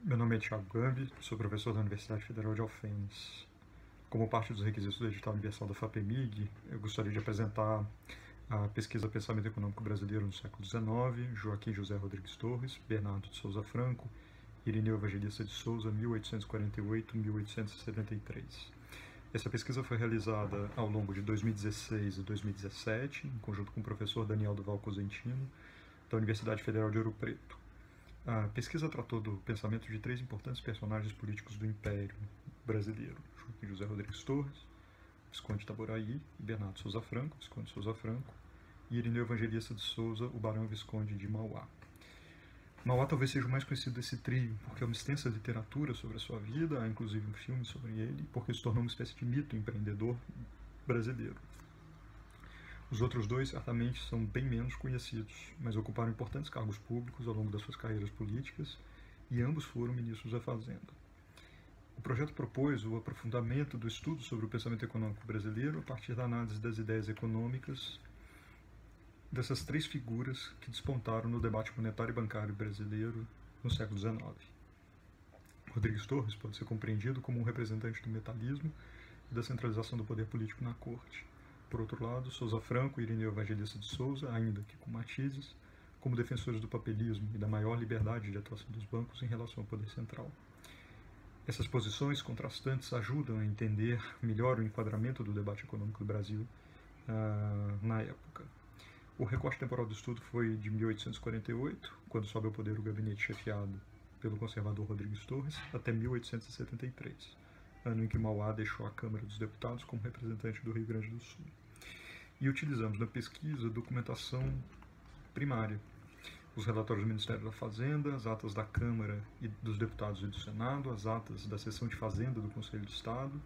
Meu nome é Thiago Gambi, sou professor da Universidade Federal de Alfenas. Como parte dos requisitos do edital universal da FAPEMIG, eu gostaria de apresentar a pesquisa Pensamento Econômico Brasileiro no século XIX, Joaquim José Rodrigues Torres, Bernardo de Souza Franco, Irineu Evangelista de Souza, 1848-1873. Essa pesquisa foi realizada ao longo de 2016 e 2017, em conjunto com o professor Daniel Duval Cosentino, da Universidade Federal de Ouro Preto. A pesquisa tratou do pensamento de três importantes personagens políticos do Império Brasileiro: Joaquim José Rodrigues Torres, Visconde Itaboraí, e Bernardo Souza Franco, Visconde Souza Franco, e Irineu Evangelista de Souza, o Barão Visconde de Mauá. Mauá talvez seja o mais conhecido desse trio, porque é uma extensa literatura sobre a sua vida, há inclusive um filme sobre ele, porque se tornou uma espécie de mito empreendedor brasileiro. Os outros dois, certamente, são bem menos conhecidos, mas ocuparam importantes cargos públicos ao longo das suas carreiras políticas, e ambos foram ministros da Fazenda. O projeto propôs o aprofundamento do estudo sobre o pensamento econômico brasileiro a partir da análise das ideias econômicas dessas três figuras que despontaram no debate monetário e bancário brasileiro no século XIX. Rodrigues Torres pode ser compreendido como um representante do metalismo e da centralização do poder político na corte. Por outro lado, Souza Franco e Irineu Evangelista de Souza, ainda que com matizes, como defensores do papelismo e da maior liberdade de atuação dos bancos em relação ao poder central. Essas posições contrastantes ajudam a entender melhor o enquadramento do debate econômico do Brasil na época. O recorte temporal do estudo foi de 1848, quando sobe ao poder o gabinete chefiado pelo conservador Rodrigues Torres, até 1873, ano em que Mauá deixou a Câmara dos Deputados como representante do Rio Grande do Sul. E utilizamos na pesquisa documentação primária, os relatórios do Ministério da Fazenda, as atas da Câmara e dos Deputados e do Senado, as atas da Seção de Fazenda do Conselho de Estado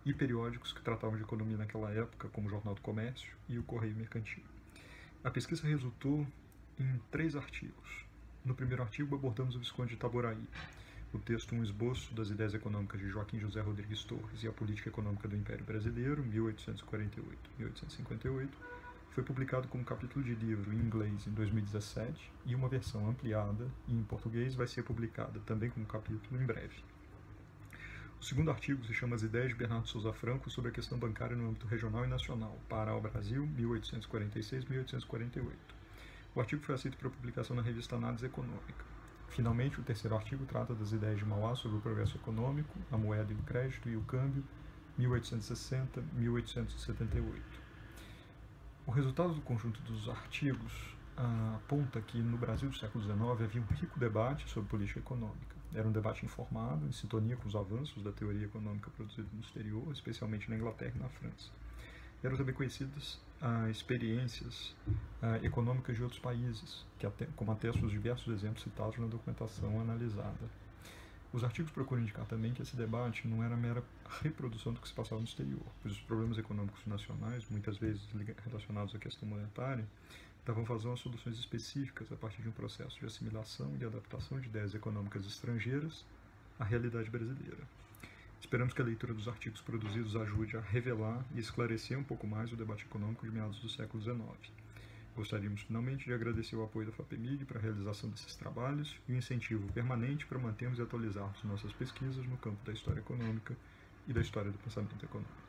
e periódicos que tratavam de economia naquela época, como o Jornal do Comércio e o Correio Mercantil. A pesquisa resultou em 3 artigos. No primeiro artigo abordamos o Visconde de Itaboraí. O texto, um esboço das ideias econômicas de Joaquim José Rodrigues Torres e a política econômica do Império Brasileiro, 1848-1858, foi publicado como capítulo de livro em inglês em 2017 e uma versão ampliada e em português vai ser publicada também como capítulo em breve. O segundo artigo se chama As Ideias de Bernardo Souza Franco sobre a questão bancária no âmbito regional e nacional, para o Brasil, 1846-1848. O artigo foi aceito para publicação na revista Análise Econômica. Finalmente, o terceiro artigo trata das ideias de Mauá sobre o progresso econômico, a moeda e o crédito e o câmbio, 1860-1878. O resultado do conjunto dos artigos aponta que no Brasil do século XIX havia um rico debate sobre política econômica. Era um debate informado, em sintonia com os avanços da teoria econômica produzida no exterior, especialmente na Inglaterra e na França. Eram também conhecidas experiências econômicas de outros países, como atestam os diversos exemplos citados na documentação analisada. Os artigos procuram indicar também que esse debate não era mera reprodução do que se passava no exterior, pois os problemas econômicos nacionais, muitas vezes relacionados à questão monetária, davam vazão a soluções específicas a partir de um processo de assimilação e adaptação de ideias econômicas estrangeiras à realidade brasileira. Esperamos que a leitura dos artigos produzidos ajude a revelar e esclarecer um pouco mais o debate econômico de meados do século XIX. Gostaríamos finalmente de agradecer o apoio da FAPEMIG para a realização desses trabalhos e o incentivo permanente para mantermos e atualizarmos nossas pesquisas no campo da história econômica e da história do pensamento econômico.